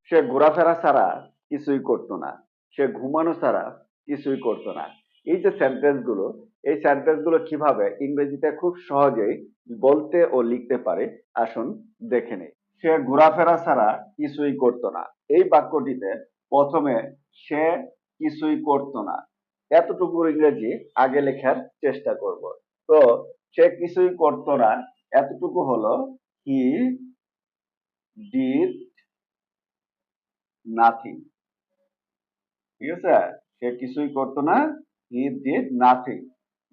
সে ঘোরাফেরা ছাড়া কিছুই করতো না, সে ঘুমানো ছাড়া কিছুই করতো না। এই যে সেন্টেন্স গুলো, এই সেন্টেন্স গুলো কিভাবে ইংরেজিতে খুব সহজেই বলতে ও লিখতে পারে, আসুন দেখে নেই। সে ঘোরাফেরা ছাড়া কিছুই করতো না, এই বাক্যটিতে প্রথমে সে কিছুই করতো না এতটুকু ইংরেজি আগে লেখার চেষ্টা করব। তো সে কিছুই করতো না এতটুকু হলো হি ডিড নাথিং। ঠিক আছে, সে কিছুই করতো না, হি ডিড নাথিং।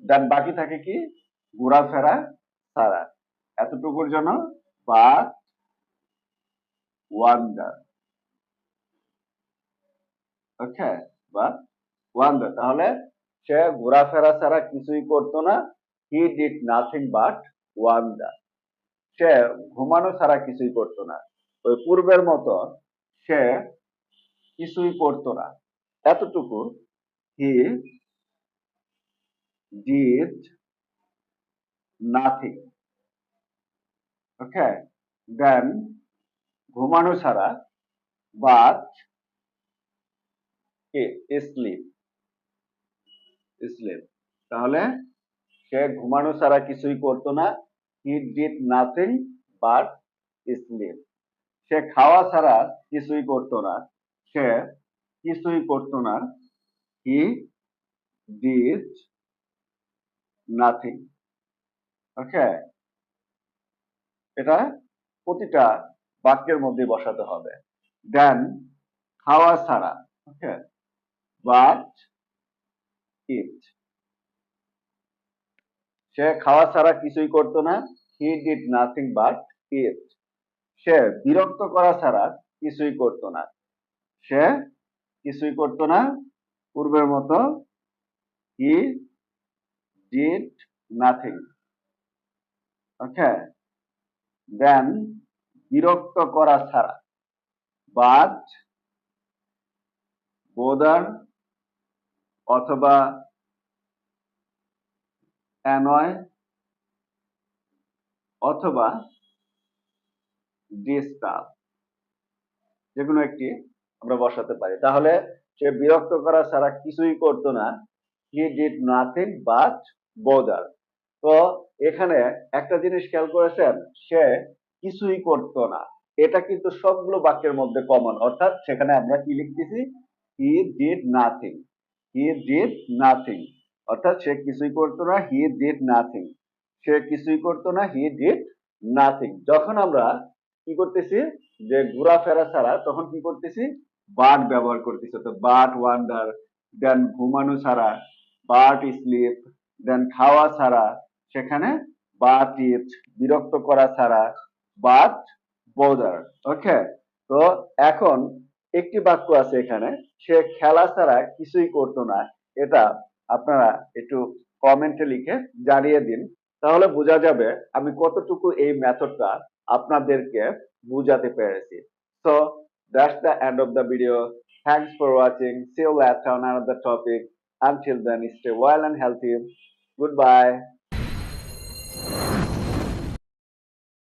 দেন বাকি থাকে কি, ঘোরাফেরা ছাড়া। এতটুকুর জন্য but wander. Okay, but wander, তাহলে সে ঘোরাফেরা ছাড়া কিছুই করতো না, he did nothing but wander. সে ঘুমানো ছাড়া কিছুই করতো না, ওই পূর্বের মতো সে কিছুই করতো না এতটুকু, হি ডিড নাথিং। ওকে, দেন ঘুমানো ছাড়া বাট স্লিপ। স্লিপ, তাহলে সে ঘুমানো ছাড়া কিছুই করতো না, he did nothing but sleep. সে খাওয়া ছাড়া কিছুই করতো না, সে কিছুই করতো না, হি ডিড নাথিং। ওকে, এটা প্রতিটা বাক্যের মধ্যে বসাতে হবে। দেন খাওয়া ছাড়া, ওকে, বাট ইট। সে খাওয়া ছাড়া কিছুই করতো না, he did nothing but eat. সে বিরক্ত করা ছাড়া কিছুই করতো না, সে কিছুই করতো না, পূর্বের মতো, হি ডিড নাথিং। ওকে, দেন বিরক্ত করা ছাড়া, বাট বোদার অথবা অ্যানয় অথবা ডিস্টার্ব, যেকোনো একটি আমরা বসাতে পারি। তাহলে সে বিরক্ত করা ছাড়া কিছুই করতো না, হি ডিড নাথিং বাট বোদার। তো এখানে একটা জিনিস খেয়াল করেছেন, সে কিছুই করতো না, এটা কিন্তু সবগুলো বাক্যের মধ্যে কমন, অর্থাৎ সেখানে আমরা কি লিখতেছি, হি did nothing. He did nothing, অর্থাৎ সে কিছুই করতো না, হি ডিড নাথিং। সে কিছুই করতো না, হি ডিড নাথিং। যখন আমরা কি করতেছি, যে ঘোরাফেরা ছাড়া, তখন কি করতেছি, বাট ব্যবহার করতেছি, তো বাট ওয়ান্ডার। দেন ঘুমানো ছাড়া, বাট স্লিপ। দেন খাওয়া ছাড়া, সেখানে বাট ইট। বিরক্ত করা ছাড়া, বাট বোদার। ওকে, তো এখন একটি বাক্য আছে এখানে, সে খেলা ছাড়া কিছুই করতো না। এটা আপনারা একটু কমেন্টে লিখে জানিয়ে দিন, তাহলে বোঝা যাবে আমি কতটুকু এই মেথডটা আপনাদেরকে বুঝাতে পেরেছি। So that's the end of the video. Thanks for watching. See you later on another topic. Until then, stay well and healthy. Goodbye.